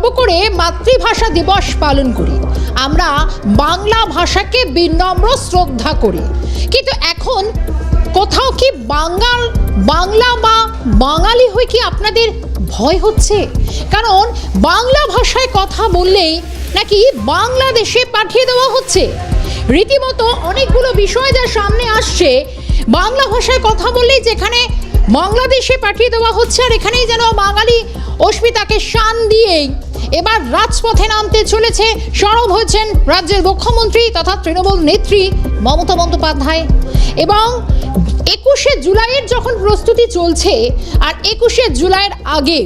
গর্ব করে মাতৃভাষা দিবস পালন করি, আমরা বাংলা ভাষাকে বিনম্র শ্রদ্ধা করি। কিন্তু এখন কোথাও কি বাংলা বা বাঙালি হয়ে কি আপনাদের ভয় হচ্ছে? কারণ বাংলা ভাষায় কথা বললেই নাকি বাংলাদেশে পাঠিয়ে দেওয়া হচ্ছে। রীতিমতো অনেকগুলো বিষয় যা সামনে আসছে, বাংলা ভাষায় কথা বললেই যেখানে বাংলাদেশে পাঠিয়ে দেওয়া হচ্ছে, আর এখানেই যেন বাঙালি অস্মিতাকে শান দিয়েই এবার রাজপথে নামতে চলেছে। সরব হয়েছেন রাজ্যের মুখ্যমন্ত্রী তথা তৃণমূল নেত্রী মমতা বন্দ্যোপাধ্যায়। এবং 21শে জুলাইয়ের যখন প্রস্তুতি চলছে, আর 21শে জুলাইয়ের আগে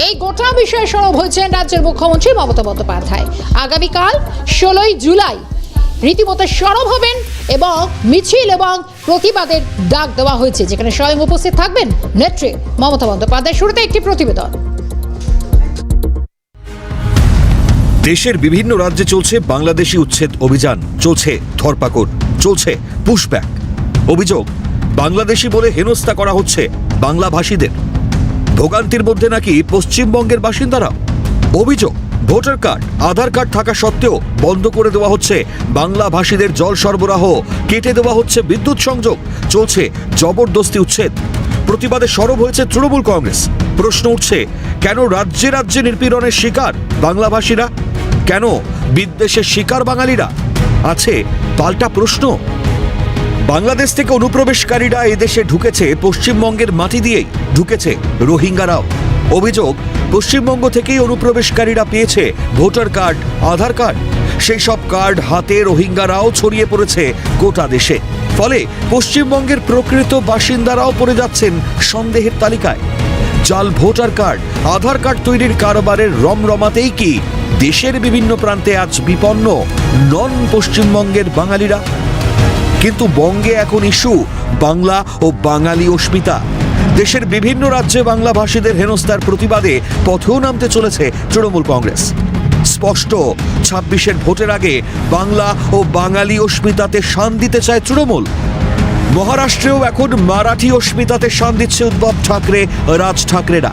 এই গোটা বিষয়ে সরব হয়েছেন রাজ্যের মুখ্যমন্ত্রী মমতা বন্দ্যোপাধ্যায়। আগামীকাল 16ই জুলাই রীতিমতো সরব হবেন এবং মিছিল এবং প্রতিবাদের ডাক দেওয়া হয়েছে, যেখানে স্বয়ং উপস্থিত থাকবেন নেত্রী মমতা বন্দ্যোপাধ্যায়। শুরুতে একটি প্রতিবেদন। দেশের বিভিন্ন রাজ্যে চলছে বাংলাদেশি উচ্ছেদ অভিযান, চলছে ধরপাকড়, চলছে পুশব্যাক। অভিযোগ, বাংলাদেশি বলে হেনস্থা করা হচ্ছে বাংলাভাষীদের। ভোগান্তির মধ্যে নাকি পশ্চিমবঙ্গের বাসিন্দারাও। অভিযোগ, ভোটার কার্ড, আধার কার্ড থাকা সত্ত্বেও বন্ধ করে দেওয়া হচ্ছে বাংলাভাষীদের জল সরবরাহ, কেটে দেওয়া হচ্ছে বিদ্যুৎ সংযোগ, চলছে জবরদস্তি উচ্ছেদ। প্রতিবাদে সরব হয়েছে তৃণমূল কংগ্রেস। প্রশ্ন উঠছে, কেন রাজ্যে রাজ্যে নিপীড়নের শিকার বাংলাভাষীরা? কেন বিদ্বেষের শিকার বাঙালিরা? আছে পাল্টা প্রশ্ন। বাংলাদেশ থেকে অনুপ্রবেশকারীরা এদেশে ঢুকেছে পশ্চিমবঙ্গের মাটি দিয়েই, ঢুকেছে রোহিঙ্গারাও। অভিযোগ, পশ্চিমবঙ্গ থেকেই অনুপ্রবেশকারীরা পেয়েছে ভোটার কার্ড, আধার কার্ড। সেই সব কার্ড হাতে রোহিঙ্গারাও ছড়িয়ে পড়েছে গোটা দেশে। ফলে পশ্চিমবঙ্গের প্রকৃত বাসিন্দারাও পড়ে যাচ্ছেন সন্দেহের তালিকায়। জাল ভোটার কার্ড, আধার কার্ড তৈরির কারবারের রমরমাতেই কি দেশের বিভিন্ন প্রান্তে আজ বিপন্ন নন পশ্চিমবঙ্গের বাঙালিরা? কিন্তু বঙ্গে এখন ইস্যু বাংলা ও বাঙালি অস্মিতা। দেশের বিভিন্ন রাজ্যে বাংলাভাষীদের হেনস্থার প্রতিবাদে পথেও নামতে চলেছে তৃণমূল কংগ্রেস। স্পষ্ট, 26-এর ভোটের আগে বাংলা ও বাঙালি অস্মিতাতে শান দিতে চায় তৃণমূল। মহারাষ্ট্রেও এখন মারাঠি অস্মিতাতে শান দিচ্ছে উদ্ধব ঠাকরে, রাজ ঠাকরেরা।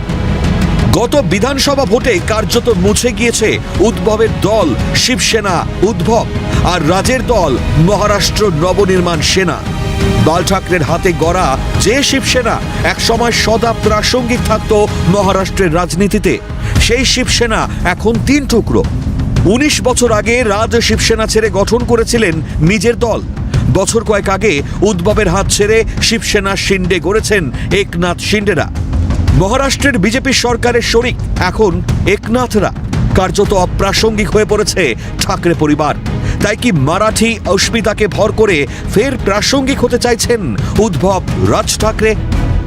গত বিধানসভা ভোটে কার্যত মুছে গিয়েছে উদ্ধবের দল শিবসেনা উদ্ধব, আর রাজের দল মহারাষ্ট্র নবনির্মাণ সেনা। বাল ঠাকরের হাতে গড়া যে শিবসেনা একসময় সদা প্রাসঙ্গিক থাকত মহারাষ্ট্রের রাজনীতিতে, সেই শিবসেনা এখন 3 টুকরো। 19 বছর আগে রাজ শিবসেনা ছেড়ে গঠন করেছিলেন নিজের দল। বছর কয়েক আগে উদ্ধবের হাত ছেড়ে শিবসেনা শিন্ডে গড়েছেন একনাথ শিন্ডেরা। মহারাষ্ট্রের বিজেপি সরকারের শরিক এখন একনাথরা। কার্যত অপ্রাসঙ্গিক হয়ে পড়েছে ঠাকরে পরিবার। তাই কি মারাঠি অস্মিতাকে ভর করে ফের প্রাসঙ্গিক হতে চাইছেন উদ্ধব, রাজ ঠাকরে?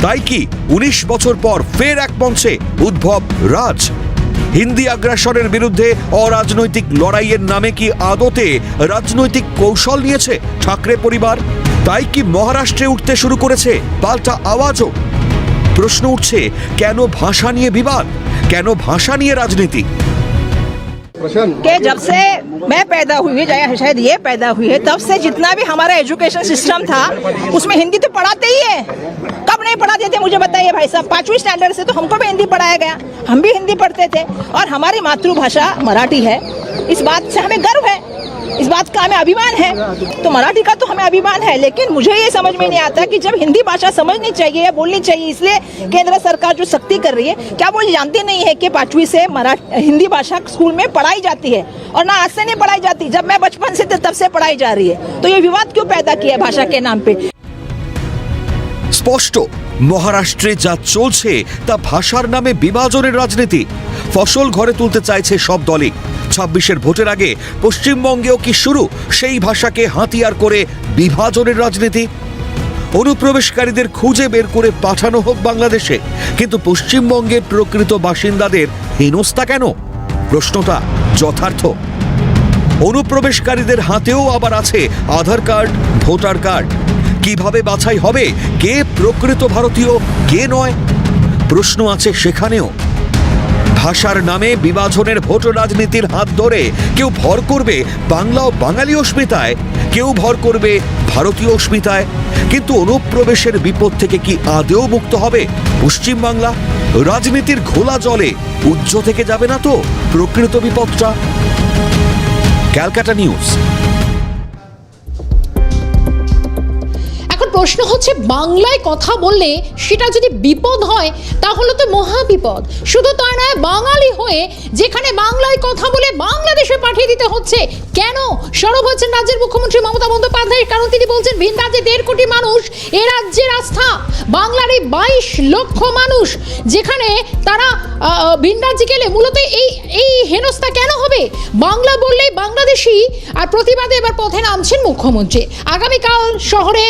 তাই কি 19 বছর পর ফের এক মঞ্চে উদ্ধব, রাজ? হিন্দি আগ্রাসনের বিরুদ্ধে অরাজনৈতিক লড়াইয়ের নামে কি আদতে রাজনৈতিক কৌশল নিয়েছে ঠাকরে পরিবার? তাই কি মহারাষ্ট্রে উঠতে শুরু করেছে পাল্টা আওয়াজও? প্রশ্ন উঠছে, কেন ভাষা নিয়ে বিবাদ, কেন ভাষা নিয়ে রাজনীতি? कि जब से मैं पैदा हुई है, शायद ये पैदा हुई है, तब से जितना भी हमारा एजुकेशन सिस्टम था उसमें हिंदी तो पढ़ाते ही है। कब नहीं पढ़ाते थे मुझे बताइए भाई साहब। 5वीं स्टैंडर्ड से तो हमको भी हिंदी पढ़ाया गया, हम भी हिंदी पढ़ते थे। और हमारी मातृभाषा मराठी है, इस बात से हमें गर्व है, इस बात का हमें अभिमान है। तो मराठी का तो हमें अभिमान है, लेकिन मुझे ये समझ में नहीं आता कि जब हिंदी भाषा समझनी चाहिए या बोलनी चाहिए, इसलिए केंद्र सरकार जो सख्ती कर रही है, क्या वो जानती नहीं है कि 5वीं से हिंदी भाषा स्कूल में पढ़ाई जाती है? और ना आज से नहीं पढ़ाई जाती, जब मैं बचपन से तब से पढ़ाई जा रही है। तो ये विवाद क्यों पैदा किया भाषा के नाम पे? স্পষ্ট, মহারাষ্ট্রে যা চলছে তা ভাষার নামে বিভাজনের রাজনীতি। ফসল ঘরে তুলতে চাইছে সব দলই। 26-এর ভোটের আগে পশ্চিমবঙ্গেও কি শুরু সেই ভাষাকে হাতিয়ার করে বিভাজনের রাজনীতি? অনুপ্রবেশকারীদের খুঁজে বের করে পাঠানো হোক বাংলাদেশে, কিন্তু পশ্চিমবঙ্গের প্রকৃত বাসিন্দাদের হেনস্থা কেন? প্রশ্নটা যথার্থ। অনুপ্রবেশকারীদের হাতেও আবার আছে আধার কার্ড, ভোটার কার্ড। কিভাবে বাছাই হবে কে প্রকৃত ভারতীয়, কে নয়? প্রশ্ন আছে সেখানেও। ভাষার নামে বিভাজনের ভোট রাজনীতির হাত ধরে কেউ ভর করবে বাংলা ও বাঙালি অস্মিতায়, কেউ ভর করবে ভারতীয় অস্মিতায়। কিন্তু অনুপ্রবেশের বিপদ থেকে কি আদৌ মুক্ত হবে পশ্চিমবাংলা? রাজনীতির ঘোলা জলে উজ্জ থেকে যাবে না তো প্রকৃত বিপদটা? ক্যালকাটা নিউজ। এখন প্রশ্ন হচ্ছে, বাংলায় কথা বললে সেটা যদি বিপদ হয় তাহলে তো মহা বিপদ। শুধু তাই নয়, বাঙালি হয়ে যেখানে বাংলায় কথা বলে বাংলাদেশে পাঠিয়ে দিতে হচ্ছে কেন? সরব হচ্ছেন রাজ্যের মুখ্যমন্ত্রী মমতা বন্দ্যোপাধ্যায়, কারণ তিনি বলছেন ভিন রাজ্যে 1.5 কোটি মানুষ এ রাজ্যের আস্থা। বাংলার এই 22 লক্ষ মানুষ যেখানে তারা ভিন রাজ্যে গেলে মূলত এই হেনস্থা কেন হবে? বাংলা বললেই বাংলাদেশি, আর প্রতিবাদে এবার পথে নামছেন মুখ্যমন্ত্রী। আগামীকাল শহরে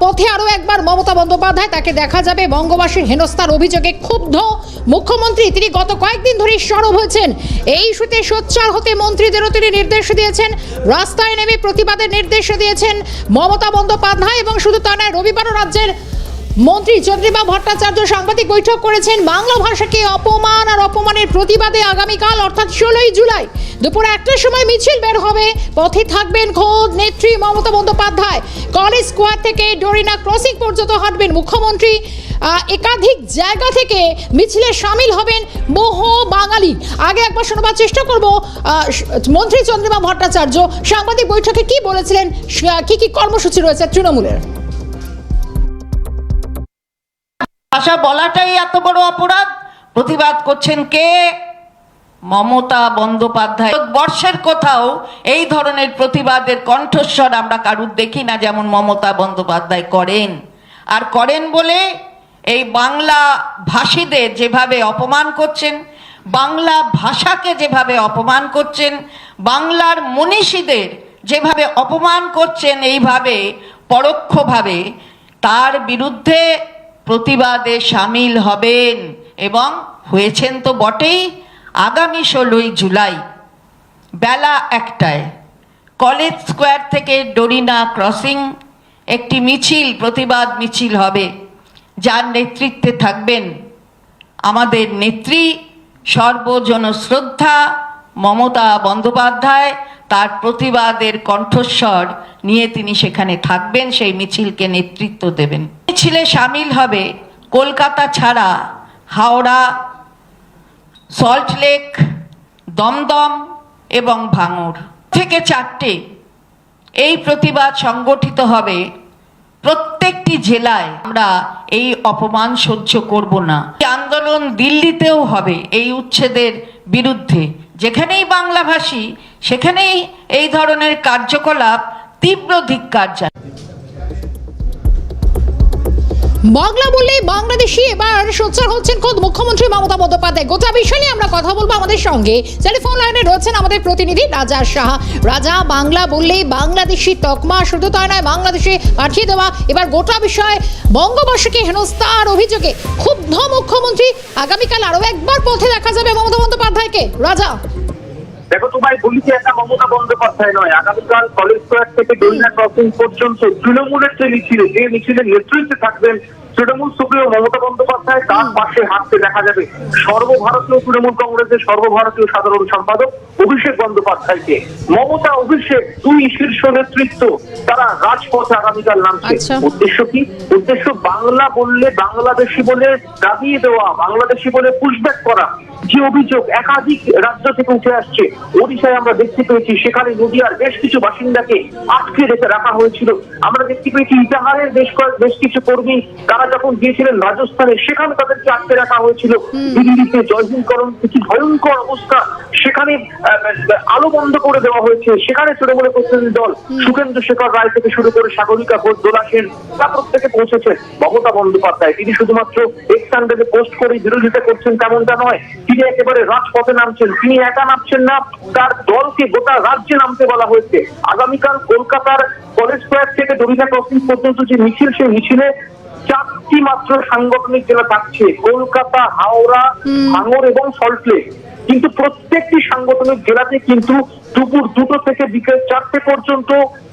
পথে আরও একবার মমতা বন্দ্যোপাধ্যায়, তাকে দেখা যাবে বঙ্গবাসীর হেনস্থার অভিযোগে ক্ষুব্ধ মুখ্যমন্ত্রী। তিনি গত কয়েকদিন ধরেই সরব হয়েছেন। এই ইস্যুতে সোচ্চার হতে মন্ত্রীদেরও তিনি নির্দেশ দিয়েছেন, রাস্তায় নেমে প্রতিবাদের নির্দেশ দিয়েছেন মমতা বন্দ্যোপাধ্যায়। এবং শুধু তা নয়, রবিবারও রাজ্যের মন্ত্রী চন্দ্রিমা ভট্টাচার্য সাংবাদিক বৈঠক করেছেন। বাংলা ভাষাকে অপমান আর অপমানের প্রতিবাদে আগামীকাল অর্থাৎ 16ই জুলাই দুপুর 1টার সময় মিছিল বের হবে। পথে থাকবেন খোদ নেত্রী মমতা বন্দ্যোপাধ্যায়। কলেজ স্কোয়ার থেকে ডোরিনা ক্রসিং পর্যন্ত হাঁটবেন মুখ্যমন্ত্রী। একাধিক জায়গা থেকে মিছিলে সামিল হবেন বহু বাঙালি। আগে একবার শোনাবার চেষ্টা করব মন্ত্রী চন্দ্রিমা ভট্টাচার্য সাংবাদিক বৈঠকে কি বলেছিলেন, কি কর্মসূচি রয়েছে তৃণমূলের। ভাষা বলাটাই এত বড় অপরাধ। প্রতিবাদ করছেন কে? মমতা বন্দ্যোপাধ্যায়। বর্ষের কোথাও এই ধরনের প্রতিবাদের কণ্ঠস্বর আমরা কারুর দেখি না, যেমন মমতা বন্দ্যোপাধ্যায় করেন। আর করেন বলে এই বাংলা ভাষীদের যেভাবে অপমান করছেন, বাংলা ভাষাকে যেভাবে অপমান করছেন, বাংলার মনীষীদের যেভাবে অপমান করছেন, এইভাবে পরোক্ষভাবে তার বিরুদ্ধে প্রতিবাদে সামিল হবেন এবং হয়েছেন তো বটেই। আগামী 16ই জুলাই বেলা 1টায় কলেজ স্কোয়ার থেকে ডোরিনা ক্রসিং একটি মিছিল, প্রতিবাদ মিছিল হবে, যার নেতৃত্বে থাকবেন আমাদের নেত্রী সর্বজনশ্রদ্ধা মমতা বন্দ্যোপাধ্যায়। তার প্রতিবাদের কণ্ঠস্বর নিয়ে তিনি সেখানে থাকবেন, সেই মিছিলকে নেতৃত্ব দেবেন। মিছিলে সামিল হবে কলকাতা ছাড়া হাওড়া, সল্টলেক, দমদম এবং ভাঙড় থেকে 4টে এই প্রতিবাদ সংগঠিত হবে প্রত্যেকটি জেলায়। আমরা এই অপমান সহ্য করব না। আন্দোলন দিল্লিতেও হবে এই উচ্ছেদের বিরুদ্ধে। যেখানেই বাংলাভাষী সেখানেই এই ধরনের কার্যকলাপ তীব্র ধিক্কার জানায়। বাংলা বললে বাংলাদেশি, এবার সোচ্চার হচ্ছেন খোদ মুখ্যমন্ত্রী মমতা বন্দ্যোপাধ্যায়। গোটা বিষয় নিয়ে আমরা কথা বলবো। আমাদের সঙ্গে টেলিফোন লাইনে রয়েছেন আমাদের প্রতিনিধি রাজা সাহা। রাজা, বাংলা বললেই বাংলাদেশি তকমা, শুধু তাই নয় বাংলাদেশে পাঠিয়ে দেওয়া। এবার গোটা বিষয় বঙ্গবাসীকে হেনস্থার অভিযোগে ক্ষুব্ধ মুখ্যমন্ত্রী। আগামীকাল আরও একবার পথে দেখা যাবে মমতা বন্দ্যোপাধ্যায়কে। রাজা, দেখো তোমায় বলি যে এটা মমতা বন্দ্যোপাধ্যায় নয়, আগামীকাল কলেজ স্কোয়ার থেকে ডোরিনা ক্রসিং পর্যন্ত তৃণমূলের যে মিছিলের নেতৃত্বে থাকবেন তৃণমূল সুপ্রিয় মমতা বন্দ্যোপাধ্যায়, তার পাশে হাঁটতে দেখা যাবে সর্বভারতীয় তৃণমূল কংগ্রেসের সর্বভারতীয় সাধারণ সম্পাদক অভিষেক বন্দ্যোপাধ্যায়কে। মমতা অভিষেক দুই শীর্ষ নেতৃত্ব তারা রাজপথে আগামীকাল নামছে। উদ্দেশ্য কি? উদ্দেশ্য বাংলা বললে বাংলাদেশি বলে দাবিয়ে দেওয়া, বাংলাদেশি বলে পুশব্যাক করা। যে অভিযোগ একাধিক রাজ্য থেকে উঠে আসছে, ওড়িশায় আমরা দেখতে পেয়েছি, সেখানে নদিয়ার বেশ কিছু বাসিন্দাকে আটকে রেখে রাখা হয়েছিল। আমরা দেখতে পেয়েছি ইটাহারের বেশ কিছু কর্মী তারা যখন গিয়েছিলেন রাজস্থানে, সেখানে তাদেরকে আটকে রাখা হয়েছিল। দিল্লিতে জয়হিন্দকরণ কি ভয়ঙ্কর অবস্থা, সেখানে আলো বন্ধ করে দেওয়া হয়েছে। সেখানে তৃণমূলের প্রতিনিধি দল সুখেন্দু শেখর রায় থেকে শুরু করে সাগরিকা ঘোষ, দোলা সেন, তা প্রত্যেকে পৌঁছেছেন মমতা বন্দ্যোপাধ্যায়। তিনি শুধুমাত্র এক্স হ্যান্ডেলে পোস্ট করে বিরোধিতা করছেন তেমনটা নয়, তিনি একেবারে রাজপথে নামছেন। তিনি একা নামছেন না, তার দলকে গোটা রাজ্যে নামতে বলা হয়েছে। আগামীকাল কলকাতার কলেজ স্কোয়ার থেকে ডোরিনা ক্রসিং পর্যন্ত যে মিছিল, সেই মিছিলে 4টি মাত্র সাংগঠনিক জেলা থাকছে, কলকাতা, হাওড়া, ভাঙড় এবং সল্টলেক। কিন্তু প্রত্যেকটি সাংগঠনিক জেলাতে কিন্তু দুপুর 2টো থেকে বিকেল 4টে পর্যন্ত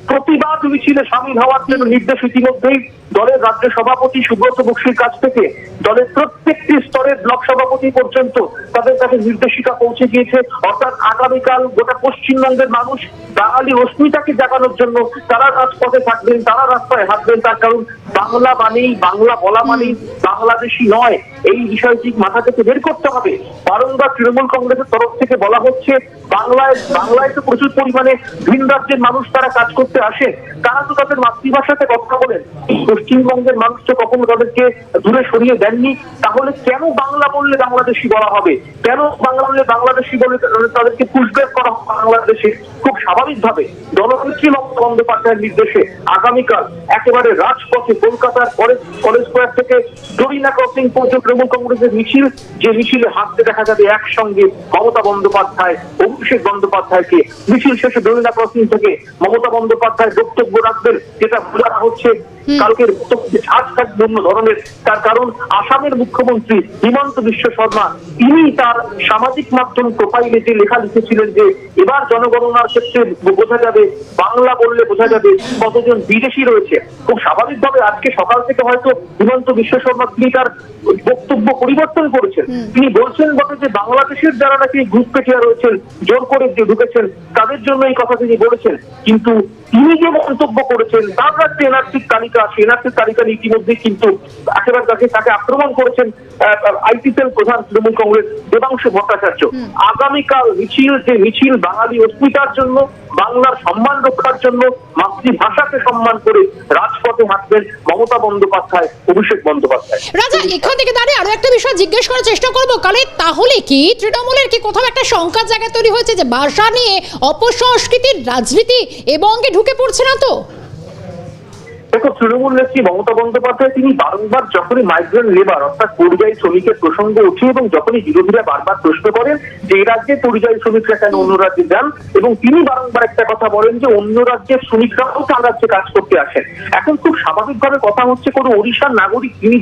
প্রতিবাদ মিছিলে সামিল হওয়ার জন্য নির্দেশ ইতিমধ্যেই দলের রাজ্য সভাপতি সুব্রত বক্সির কাছ থেকে দলের প্রত্যেকটি স্তরের ব্লক সভাপতি সভাপতি পর্যন্ত তাদের কাছে নির্দেশিকা পৌঁছে গিয়েছে। অর্থাৎ আগামীকাল গোটা পশ্চিমবঙ্গের মানুষ বাঙালি অস্মিতাকে জাগানোর জন্য তারা রাজপথে থাকবেন, তারা রাস্তায় হাঁটবেন। তার কারণ বাংলা মানেই, বাংলা বলা মানেই বাংলাদেশি নয়, এই বিষয়টি মাথা থেকে বের করতে হবে। বারংবার তৃণমূল কংগ্রেসের তরফ থেকে বলা হচ্ছে বাংলায় তো প্রচুর পরিমাণে ভিন রাজ্যের মানুষ তারা কাজ করতে আসে, তারা তো তাদের মাতৃভাষাতে কথা বলেন। পশ্চিমবঙ্গের মানুষ তো কখনো তাদেরকে দূরে সরিয়ে দেননি, তাহলে কেন বাংলা বললে বাংলাদেশি বলা হবে? কেন বাংলা বললে বাংলাদেশি বলে তাদেরকে পুশব্যাক করা হবে বাংলাদেশে? খুব স্বাভাবিকভাবে জননেত্রী মমতা বন্দ্যোপাধ্যায়ের নির্দেশে আগামীকাল একেবারে রাজপথে কলকাতার কলেজ স্কোয়ার থেকে জরিনা ক্রসিং পর্যন্ত তৃণমূল কংগ্রেসের মিছিল, যে মিছিলে হাঁটতে দেখা যাবে একসঙ্গে মমতা বন্দ্যোপাধ্যায়, অভিষেক বন্দ্যোপাধ্যায়কে। মিছিল শেষে জরিনা ক্রসিং থেকে মমতা বন্দ্যোপাধ্যায় বক্তব্য রাখবেন, যেটা বোঝানো হচ্ছে কালকের বক্তব্যে ছাড় থাকবে অন্য ধরনের। তার কারণ আসামের মুখ্যমন্ত্রী হিমন্ত বিশ্ব শর্মা তিনি তার সামাজিক মাধ্যম প্রোফাইলে যে লেখা লিখেছিলেন যে এবার জনগণনার ক্ষেত্রে বোঝা যাবে, বাংলা বললে বোঝা যাবে কতজন বিদেশি রয়েছে। খুব স্বাভাবিকভাবে আজকে সকাল থেকে হয়তো হিমন্ত বিশ্ব শর্মা তিনি তার বক্তব্য পরিবর্তন করেছেন। তিনি বলছেন বটে যে বাংলাদেশের যারা নাকি ঘুষপেটিয়া রয়েছেন, জোর করে যে ঢুকেছেন, তাদের জন্য এই কথা তিনি বলেছেন। কিন্তু তিনি যে মন্তব্য করেছেন তার রাজ্যে এনআরসির তালিকা আছে, এনআরসির তালিকা ইতিমধ্যে কিন্তু একেবারে তাকে আক্রমণ করেছেন আইটি সেল প্রধান তৃণমূল কংগ্রেস দেবাংশু ভট্টাচার্য। আগামীকাল মিছিল বাঙালি অস্মিতার জন্য, বাংলার সম্মান রক্ষার জন্য, মাতৃভাষাকে সম্মান করে রাজপথে হাঁটবেন মমতা বন্দ্যোপাধ্যায়, অভিষেক বন্দ্যোপাধ্যায়। রাজা, এখান থেকে দাঁড়িয়ে আরো একটা বিষয় জিজ্ঞেস করার চেষ্টা করবো, কালে তাহলে কি তৃণমূলের কি কোথাও একটা শঙ্কার জায়গা তৈরি হয়েছে যে ভাষা নিয়ে অপসংস্কৃতির রাজনীতি এবং ঢুকে পড়ছে না তো? দেখো, তৃণমূল নেত্রী মমতা বন্দ্যোপাধ্যায় তিনি বারংবার যখনই মাইগ্রেন্ট লেবার অর্থাৎ পরিযায়ী শ্রমিকের প্রসঙ্গ ওঠে এবং যখনই বিরোধীরা বারবার প্রশ্ন করেন যে এই রাজ্যে পরিযায়ী শ্রমিকরা কেন অন্য রাজ্যে যান, এবং তিনি বারংবার একটা কথা বলেন যে অন্য রাজ্যের শ্রমিকরাও তার রাজ্যে কাজ করতে আসেন। এখন খুব স্বাভাবিকভাবে কথা হচ্ছে কোনো ওড়িশার নাগরিক তিনি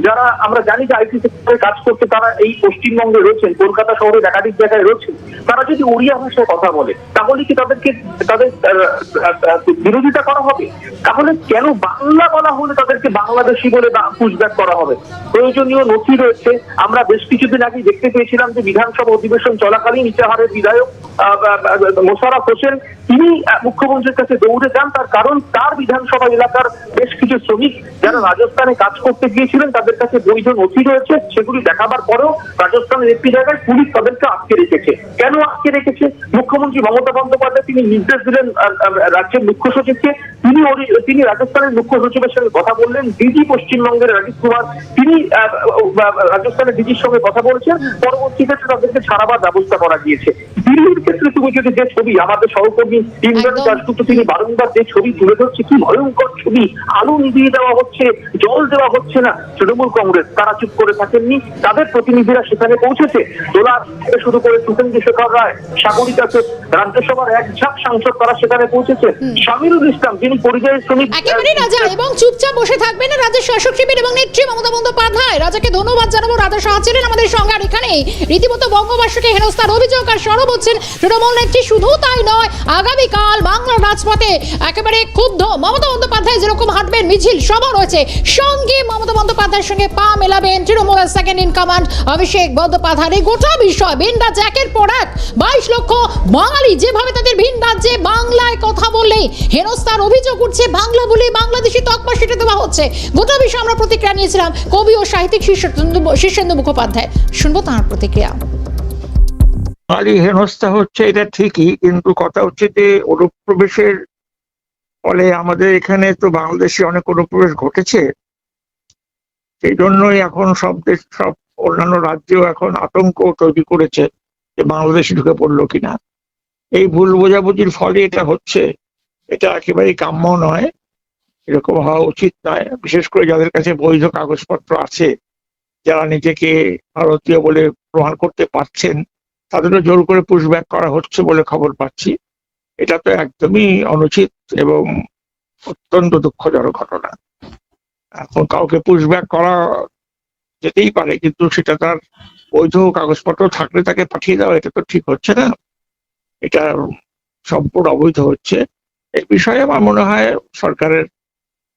যারা আমরা জানি যে আইটি সেক্টরে কাজ করতে তারা এই পশ্চিমবঙ্গে রয়েছেন, কলকাতা শহরের একাধিক জায়গায় রয়েছেন, তারা যদি ওড়িয়া ভাষায় কথা বলে তাহলে কি তাদের বিরোধিতা করা হবে? তাহলে কেন বাংলা বলা হলে তাদেরকে বাংলাদেশি বলে পুশব্যাক করা হবে? প্রয়োজনীয় নথি রয়েছে। আমরা বেশ কিছুদিন আগে দেখতে পেয়েছিলাম যে বিধানসভা অধিবেশন চলাকালীন ইটাহারের বিধায়ক মোশাররফ হোসেন তিনি মুখ্যমন্ত্রীর কাছে দৌড়ে যান। তার কারণ তার বিধানসভা এলাকার বেশ কিছু শ্রমিক যারা রাজস্থানে কাজ করতে গিয়েছিলেন তাদের কাছে বৈধ নথি রয়েছে, সেগুলি দেখাবার পরেও রাজস্থানের একটি জায়গায় পুলিশ তাদেরকে আটকে রেখেছে। কেন আটকে রেখেছে? মুখ্যমন্ত্রী মমতা বন্দ্যোপাধ্যায় তিনি নির্দেশ দিলেন রাজ্যের মুখ্য সচিবকে, তিনি রাজস্থানের মুখ্য সচিবের সঙ্গে কথা বললেন। ডিজি পশ্চিমবঙ্গের রাজীব কুমার তিনি রাজস্থানের ডিজির সঙ্গে কথা বলেছেন। পরবর্তী ক্ষেত্রে তাদেরকে ছাড়াবার ব্যবস্থা করা গিয়েছে। দিল্লির ক্ষেত্রে তুমি যদি যে ছবি আমাদের সহকর্মী ইন্দ্রাণী দাশগুপ্ত তিনি বারংবার যে ছবি তুলে ধরছে, কি ভয়ঙ্কর ছবি, আলো নিভিয়ে দেওয়া হচ্ছে, জল দেওয়া হচ্ছে না। তৃণমূল কংগ্রেস তারা চুপ করে থাকেননি, তাদের প্রতিনিধিরা সেখানে পৌঁছেছে। দোলা থেকে শুরু করে সুখেন্দু শেখর রায়, সাগরিকা সেন, রাজ্যসভার এক ঝাঁক সাংসদ তারা সেখানে পৌঁছেছে। শামিরুল ইসলাম যিনি পরিযায়ী শ্রমিক, একেবারে রাজা, এবং চুপচাপ বসে থাকবেন না রাজ্যের শাসক শিবির এবং নেত্রী মমতা বন্দ্যোপাধ্যায়। রাজাকে ধন্যবাদ জানাবো, রাজা সাহা ছিলেন আমাদের সঙ্গে। আর এখানে রীতিমতো বঙ্গবাসীকে হেনস্থার অভিযোগ আর সরব হচ্ছেন তৃণমূল নেত্রী। শুধু তাই নয়, আগামীকাল বাংলার রাজপথে একেবারে ক্ষুব্ধ মমতা বন্দ্যোপাধ্যায় যেরকম হাঁটবেন, মিছিল সভা রয়েছে, সঙ্গে মমতা বন্দ্যোপাধ্যায়ের সঙ্গে পা মেলাবেন তৃণমূলের second in command Abhishek Bandyopadhyay. এই গোটা বিষয় ভিন রাজ্যে একের পর এক 22 লক্ষ বাঙালি যেভাবে তাদের ভিন রাজ্যে বাংলায় কথা বললেই হেনস্থার অভিযোগ উঠছে, বাংলা বলে বাংলাদেশি তকমা সেটা দেওয়া হচ্ছে। গোটা বিষয়ে আমরা প্রতিক্রিয়া নিয়েছিলাম কবি ও সাহিত্যিক শীর্ষেন্দু মুখোপাধ্যায়। শুনবো তাঁর প্রতিক্রিয়া। বাঙালি হেনস্থা হচ্ছে এটা ঠিকই, কিন্তু কথা হচ্ছে যে অনুপ্রবেশের ফলে আমাদের এখানে তো বাংলাদেশে অনেক অনুপ্রবেশ ঘটেছে, সেই জন্যই এখন সব অন্যান্য রাজ্যেও এখন আতঙ্ক তৈরি করেছে যে বাংলাদেশে ঢুকে পড়লো কিনা। এই ভুল বোঝাবুঝির ফলে এটা হচ্ছে, এটা একেবারেই কাম্য নয়, এরকম হওয়া উচিত নয়। বিশেষ করে যাদের কাছে বৈধ কাগজপত্র আছে, যারা নিজেকে ভারতীয় বলে প্রমাণ করতে পারছেন, তাদেরও জোর করে পুশব্যাক করা হচ্ছে বলে খবর পাচ্ছি। এটা তো একদমই অনুচিত এবং অত্যন্ত দুঃখজনক ঘটনা। এখন কাউকে পুশব্যাক করা যেতেই পারে, কিন্তু সেটা তার বৈধ কাগজপত্র থাকলে তাকে পাঠিয়ে দেওয়া এটা তো ঠিক হচ্ছে না, এটা সম্পূর্ণ অবৈধ হচ্ছে। এই বিষয়ে আমার মনে হয় সরকারের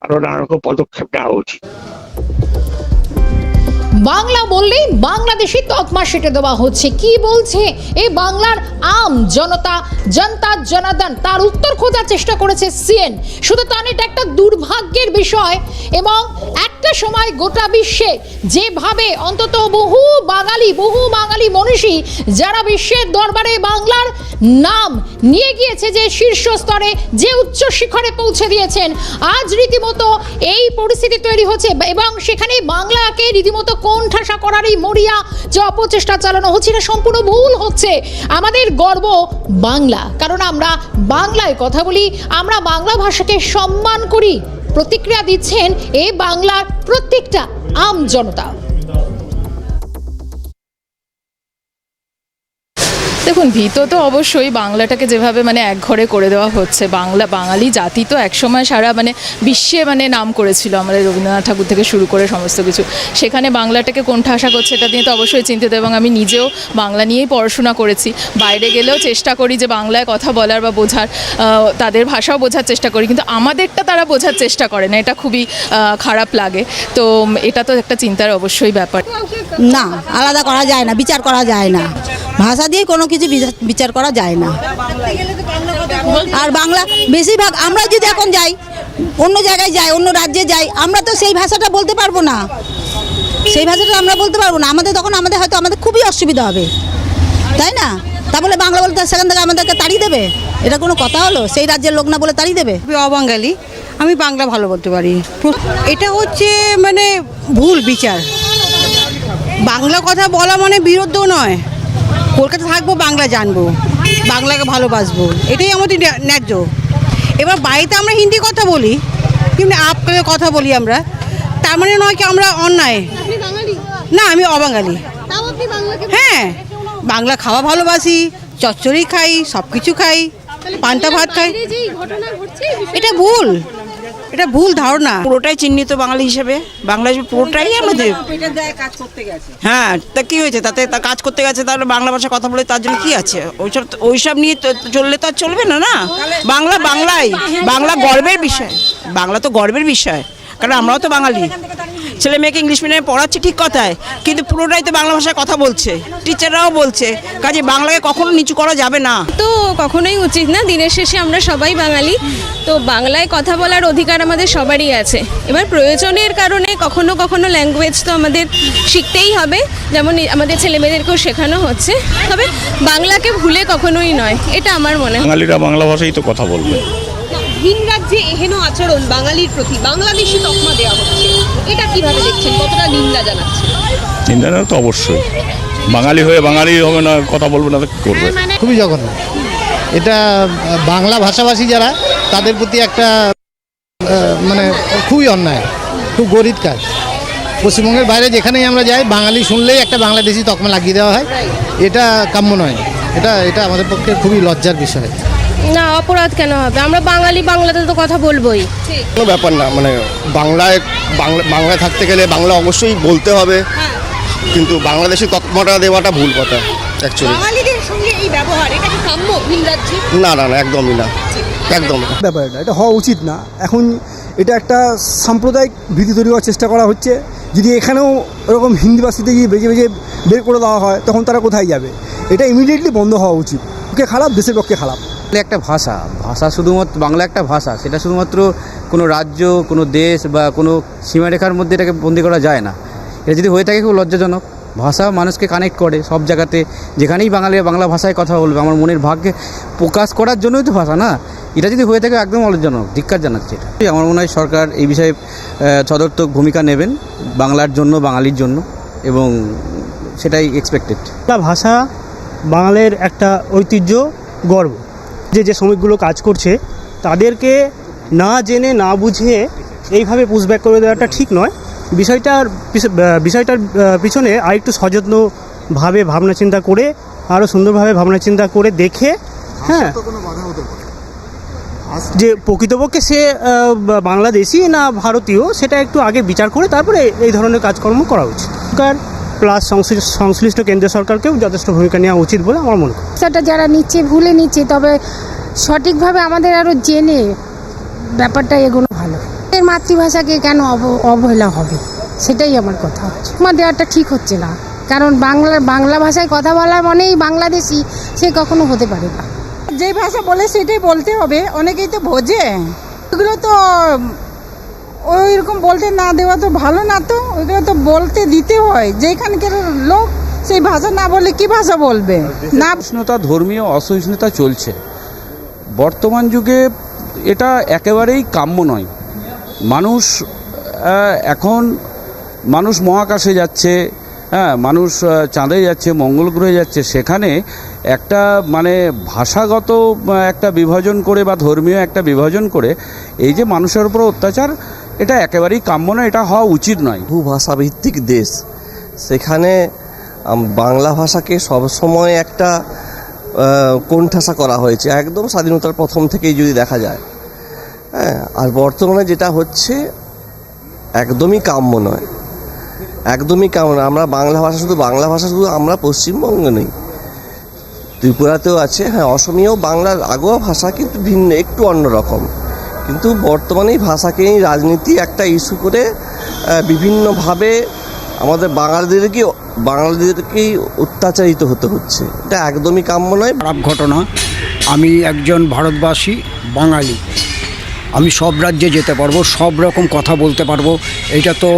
আরো নানা রকম পদক্ষেপ নেওয়া উচিত। বাংলা বললেই বাংলাদেশি তকমা সেটে দেওয়া হচ্ছে। কি বলছে এই বাংলার আম জনতা, জনতা জনার্দন, তার উত্তর খোঁজার চেষ্টা করেছে সিএন। শুধু তা নয়, এটা একটা দুর্ভাগ্যের বিষয় এবং একটা সময় গোটা বিশ্বে যেভাবে অন্তত বহু বাঙালি মনীষী যারা বিশ্বের দরবারে বাংলার নাম নিয়ে গিয়েছে, যে শীর্ষ স্তরে, যে উচ্চ শিখরে পৌঁছে দিয়েছেন, আজ রীতিমতো এই পরিস্থিতি তৈরি হচ্ছে এবং সেখানে বাংলাকে রীতিমতো কোণঠাসা করারই মরিয়া যে অপচেষ্টা চালানো হচ্ছে, এটা সম্পূর্ণ ভুল হচ্ছে। আমাদের গর্ব বাংলা, কারণ আমরা বাংলায় কথা বলি, আমরা বাংলা ভাষাকে সম্মান করি। প্রতিক্রিয়া দিচ্ছেন এই বাংলার প্রত্যেকটা আম জনতা। দেখুন, ভীত তো অবশ্যই, বাংলাটাকে যেভাবে একঘরে করে দেওয়া হচ্ছে। বাঙালি জাতি তো একসময় সারা বিশ্বে নাম করেছিল, আমাদের রবীন্দ্রনাথ ঠাকুর থেকে শুরু করে সমস্ত কিছু। সেখানে বাংলাটাকে কোণঠাসা করছে, এটা নিয়ে তো অবশ্যই চিন্তিত এবং আমি নিজেও বাংলা নিয়েই পড়াশোনা করেছি। বাইরে গেলেও চেষ্টা করি যে বাংলায় কথা বলার বা বোঝার, তাদের ভাষাও বোঝার চেষ্টা করি, কিন্তু আমাদেরটা তারা বোঝার চেষ্টা করে না, এটা খুবই খারাপ লাগে। তো এটা তো একটা চিন্তার অবশ্যই ব্যাপার। না, আলাদা করা যায় না, বিচার করা যায় না, ভাষা দিয়ে কোনো কিছু বিচার করা যায় না। আর বাংলা বেশিরভাগ আমরা যদি এখন যাই, অন্য জায়গায় যাই, অন্য রাজ্যে যাই, আমরা তো সেই ভাষাটা বলতে পারবো না, সেই ভাষাটা আমরা বলতে পারবো না। তখন হয়তো আমাদের খুবই অসুবিধা হবে, তাই না? তা বলে বাংলা বলতে সেখান থেকে আমাদেরকে তাড়িয়ে দেবে? এটা কোনো কথা হলো? সেই রাজ্যের লোক না বলে তাড়িয়ে দেবে? অবাঙালি, আমি বাংলা ভালো বলতে পারি। এটা হচ্ছে ভুল বিচার। বাংলা কথা বলা বিরুদ্ধ নয়। কলকাতা থাকবো, বাংলা জানবো, বাংলাকে ভালোবাসবো, এটাই আমাদের ন্যায্য। এবার বাড়িতে আমরা হিন্দি কথা বলি, কিন্তু আপকালে কথা বলি আমরা, তার নয় কি আমরা অন্যায়। না, আমি অবাঙালি। হ্যাঁ, বাংলা খাওয়া ভালোবাসি, চচ্চড়ি খাই, সব কিছু খাই, পান্তা ভাত খাই। এটা ভুল ধারণা। পুরোটাই চিহ্নিত বাঙালি হিসেবে, বাংলা পুরোটাই আমাদের। হ্যাঁ, তা কি হয়েছে তাতে? তা কাজ করতে গেছে, তাহলে বাংলা ভাষা কথা বলে তার জন্য কি আছে? ওইসব নিয়ে চললে তো আর চলবে না। না, বাংলা গর্বের বিষয়, বাংলা তো গর্বের বিষয়, কারণ আমরাও তো বাঙালি। ছেলে মেয়েকে ইংলিশ মিডিয়ামে পড়াচ্ছি ঠিক কথায়, কিন্তু পুরোটাই তো বাংলা ভাষায় কথা বলছে, টিচাররাও বলছে, কাজে বাংলাকে কখনো নিচু করা যাবে না। তো কখনোই উচিত না। দিনের শেষে আমরা সবাই বাঙালি, তো বাংলায় কথা বলার অধিকার আমাদের সবারই আছে। এবার প্রয়োজনের কারণে কখনো কখনো ল্যাঙ্গুয়েজ তো আমাদের শিখতেই হবে, যেমন আমাদের ছেলেমেয়েদেরকেও শেখানো হচ্ছে। তবে বাংলাকে ভুলে কখনোই নয়, এটা আমার মনে হয়। বাঙালিরা বাংলা ভাষাই তো কথা বলবে। ভিন রাজ্যে এহেন আচরণ বাঙালির প্রতি বাংলাদেশি তকমা দেওয়া হচ্ছে, এটা কিভাবে দেখছেন? কতটা নিন্দা জানাচ্ছে? নিন্দা তো অবশ্যই, বাঙালি হয়ে বাঙালি হবে না, কথা বলবে না, কি করবে? খুবই জঘন্য। এটা বাংলা ভাষাভাষী যারা, তাদের প্রতি একটা খুবই অন্যায়, খুব গরিব কাজ। পশ্চিমবঙ্গের বাইরে যেখানেই আমরা যাই, বাঙালি শুনলেই একটা বাংলাদেশি তকমা লাগিয়ে দেওয়া হয়। এটা কাম্য নয়, এটা আমাদের পক্ষে খুবই লজ্জার বিষয়। না, অপরাধ কেন হবে? আমরা বাঙালি, বাংলাতে তো কথা বলবোই। কোনো ব্যাপার না, বাংলায় থাকতে গেলে বাংলা অবশ্যই বলতে হবে, কিন্তু বাংলাদেশি তকমাটা দেওয়াটা ভুল কথা অ্যাকচুয়ালি। বাঙালিদের সঙ্গে এই ব্যবহার, এটা কি কাম্য ভিন রাজ্যে? না, একদমই না, একদম ব্যাপার এটা হওয়া উচিত না। এখন এটা একটা সাম্প্রদায়িক ভীতি তৈরি করার চেষ্টা করা হচ্ছে। যদি এখানেও এরকম হিন্দি ভাষীতে গিয়ে বেজে বের করে দেওয়া হয়, তখন তারা কোথায় যাবে? এটা ইমিডিয়েটলি বন্ধ হওয়া উচিত। পক্ষে খারাপ, দেশের পক্ষে খারাপ। একটা ভাষা শুধুমাত্র বাংলা একটা ভাষা, সেটা শুধুমাত্র কোনো রাজ্য, কোনো দেশ বা কোনো সীমারেখার মধ্যে এটাকে বন্দি করা যায় না। এটা যদি হয়ে থাকে খুব লজ্জাজনক। ভাষা মানুষকে কানেক্ট করে সব জায়গাতে, যেখানেই বাঙালিরা বাংলা ভাষায় কথা বলবে, আমার মনের ভাবকে প্রকাশ করার জন্যই তো ভাষা না। এটা যদি হয়ে থাকে একদম লজ্জাজনক, ধিক্কার জানাচ্ছে এটা। আমার মনে হয় সরকার এই বিষয়ে সদর্থক ভূমিকা নেবেন, বাংলার জন্য, বাঙালির জন্য, এবং সেটাই এক্সপেক্টেড। ভাষা বাঙালির একটা ঐতিহ্য, গর্ব। যে শ্রমিকগুলো কাজ করছে, তাদেরকে না জেনে না বুঝে এইভাবে পুশব্যাক করে দেওয়াটা ঠিক নয়। বিষয়টার পিছনে আরেকটু সযত্নভাবে ভাবনা চিন্তা করে, আরও সুন্দরভাবে ভাবনা চিন্তা করে দেখে, হ্যাঁ, যে প্রকৃতপক্ষে সে বাংলাদেশি না ভারতীয়, সেটা একটু আগে বিচার করে তারপরে এই ধরনের কাজকর্ম করা উচিত। সরকার প্লাস সংশ্লিষ্ট কেন্দ্রীয় সরকারকেও যথেষ্ট ভূমিকা নেওয়া উচিত বলে আমার মনে হয়। সেটা যারা নিচ্ছে ভুলে নিচ্ছে, তবে সঠিকভাবে আমাদের আরও জেনে ব্যাপারটা এগোনো ভালো। মাতৃভাষাকে কেন অবহেলা হবে? সেটাই আমার কথা হচ্ছে। দেওয়াটা ঠিক হচ্ছে না, কারণ বাংলা ভাষায় কথা বলার মানেই বাংলাদেশি, সে কখনো হতে পারে না। যে ভাষা বলে সেটাই বলতে হবে, অনেকেই তো বোঝে, ওগুলো তো ওই রকম বলতে না দেওয়া তো ভালো না, তো ওইগুলো তো বলতে দিতে হয়। যেখানকার লোক সেই ভাষা না বলে কি ভাষা বলবে না। সহিষ্ণুতা, ধর্মীয় অসহিষ্ণুতা চলছে বর্তমান যুগে, এটা একেবারেই কাম্য নয়। মানুষ মহাকাশে যাচ্ছে, হ্যাঁ, মানুষ চাঁদে যাচ্ছে, মঙ্গল গ্রহে যাচ্ছে, সেখানে একটা মানে ভাষাগত একটা বিভাজন করে বা ধর্মীয় একটা বিভাজন করে এই যে মানুষের উপর অত্যাচার, এটা একেবারেই কাম্য নয়, এটা হওয়া উচিত নয়। ভূভাষাভিত্তিক দেশ, সেখানে বাংলা ভাষাকে সবসময় একটা কোণঠাসা করা হয়েছে, একদম স্বাধীনতার প্রথম থেকেই যদি দেখা যায়। হ্যাঁ, আর বর্তমানে যেটা হচ্ছে একদমই কাম্য নয়, একদমই কাম্য নয়। আমরা বাংলা ভাষা শুধু আমরা পশ্চিমবঙ্গে নেই, ত্রিপুরাতেও আছে, হ্যাঁ, অসমীয়াও বাংলার আগোয়া ভাষা, কিন্তু ভিন্ন, একটু অন্যরকম। কিন্তু বর্তমানে এই ভাষাকেই রাজনীতি একটা ইস্যু করে বিভিন্নভাবে আমাদের বাঙালিদেরকেই অত্যাচারিত হতে হচ্ছে, এটা একদমই কাম্য নয়। খারাপ ঘটনা। আমি একজন ভারতবাসী, বাঙালি, আমি সব রাজ্যে যেতে পারবো, সব রকম কথা বলতে পারবো। এটা তো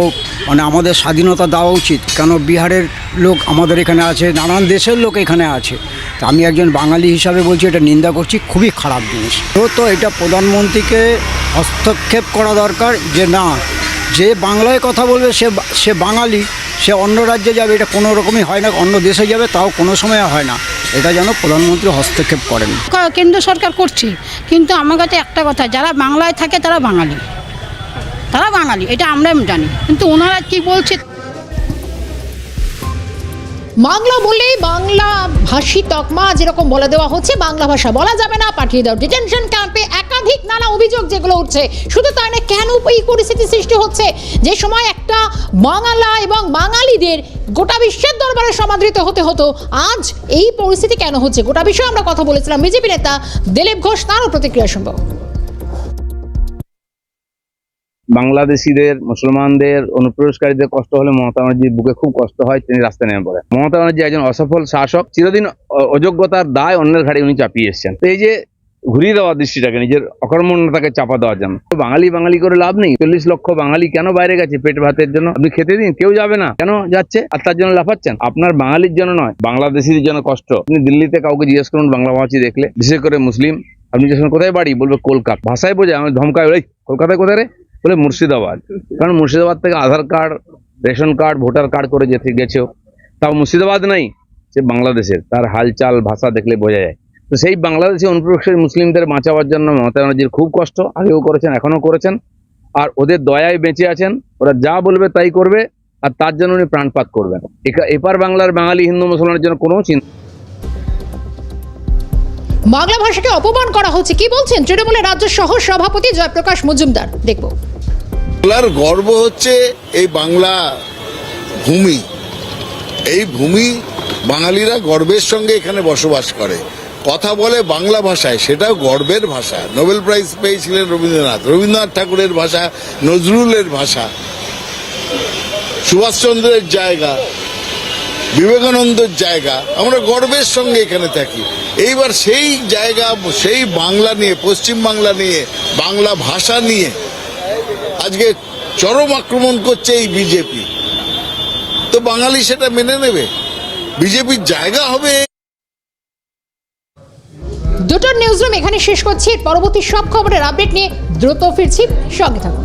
মানে আমাদের স্বাধীনতা দেওয়া উচিত। কেন বিহারের লোক আমাদের এখানে আছে, নানান দেশের লোক এখানে আছে। তা আমি একজন বাঙালি হিসাবে বলছি, এটা নিন্দা করছি, খুবই খারাপ জিনিস। তো এটা প্রধানমন্ত্রীকে হস্তক্ষেপ করা দরকার, যে না, যে বাংলায় কথা বলবে সে বাঙালি, সে অন্য রাজ্যে যাবে, এটা কোনো রকমই হয় না। অন্য দেশে যাবে, তাও কোনো সময় হয় না। এটা যেন প্রধানমন্ত্রী হস্তক্ষেপ করেন। কেন্দ্র সরকার করছে, কিন্তু আমার কাছে একটা কথা, যারা বাংলায় থাকে তারা বাঙালি, এটা আমরা জানি, কিন্তু ওনারা কি বলছে। বাংলা বললেই বাংলা ভাষী তকমা যেরকম বলে দেওয়া হচ্ছে, বাংলা ভাষা বলা যাবে না, পাঠিয়ে দাও ডিটেনশন ক্যাম্পে, একাধিক নানা অভিযোগ যেগুলো উঠছে। শুধু তাই না, কেন এই পরিস্থিতি সৃষ্টি হচ্ছে যে সময় একটা বাংলা এবং বাঙালিদের গোটা বিশ্বের দরবারে সমাদৃত হতে হতো, আজ এই পরিস্থিতি কেন হচ্ছে? গোটা বিষয়ে আমরা কথা বলেছিলাম বিজেপি নেতা দিলীপ ঘোষ, তারও প্রতিক্রিয়া শুনবো। বাংলাদেশিদের, মুসলমানদের, অনুপ্রবেশকারীদের কষ্ট হলে মমতা ব্যানার্জির বুকে খুব কষ্ট হয়, তিনি রাস্তায় নেমে পড়েন। মমতা ব্যানার্জি একজন অসফল শাসক, চিরদিন অযোগ্যতার দায় অন্যের ঘাড়ে উনি চাপিয়ে এসছেন। তো এই যে ঘুরিয়ে দেওয়া দৃষ্টিটাকে, নিজের অকর্মণ্যতাকে চাপা দেওয়ার জন্য, বাঙালি করে লাভ নেই। 40 লক্ষ বাঙালি কেন বাইরে গেছে পেট ভাতের জন্য? আপনি খেতে দিন, কেউ যাবে না, কেন যাচ্ছে? আর তার জন্য লাফাচ্ছেন। আপনার বাঙালির জন্য নয়, বাংলাদেশিদের জন্য কষ্ট। আপনি দিল্লিতে কাউকে জিজ্ঞেস করুন বাংলা ভাষী দেখলে, বিশেষ করে মুসলিম, আপনি যখন কোথায় বাড়ি, বলবে কলকাতা। ভাষায় বোঝায়, আমি ধমকায়, ওই কলকাতায় কোথায় রে? বলে মুর্শিদাবাদ। কারণ মুর্শিদাবাদ থেকে Aadhaar card, ration card, voter card করে গেছেও, তাও মুর্শিদাবাদ নাই, সে বাংলাদেশের। তার হালচাল, ভাষা দেখলে বোঝা যায়। তো সেই বাংলাদেশি অনুপ্রবেশকারী মুসলিমদের বাঁচাবার জন্য মমতা ব্যানার্জির খুব কষ্ট, আগেও করেছেন, এখনো করেছেন, আর ওদের দয়ায় বেঁচে আছেন। ওরা যা বলবে তাই করবে, আর তার জন্য উনি প্রাণপাত করবেন। এপার বাংলার বাঙালি, হিন্দু, মুসলমানের জন্য কোনো চিন্তা। বাংলা ভাষাকে অপমান করা হচ্ছে, কি বলছেন তৃণমূলের রাজ্য সহ সভাপতি জয়প্রকাশ মজুমদার, দেখব। বাংলার গর্ব হচ্ছে এই বাংলা ভূমি। এই ভূমি বাঙালিরা গর্বের সঙ্গে এখানে বসবাস করে, কথা বলে বাংলা ভাষায়, সেটাও গর্বের ভাষা। নোবেল প্রাইজ পেয়েছিলেন রবীন্দ্রনাথ ঠাকুরের ভাষা, নজরুলের ভাষা, সুভাষচন্দ্রের জায়গা, বিবেকানন্দের জায়গা। আমরা গর্বের সঙ্গে এখানে থাকি। এইবার সেই জায়গা, সেই বাংলা নিয়ে, পশ্চিম বাংলা নিয়ে, বাংলা ভাষা নিয়ে আজকে চরম আক্রমণ করছে এই বিজেপি। তো বাঙালি সেটা মেনে নেবে? বিজেপির জায়গা হবে। দুটোর নিউজরুম এখানে শেষ করছি। পরবর্তী সব খবরের আপডেট নিয়ে দ্রুত ফিরছি, সঙ্গে থাকুন।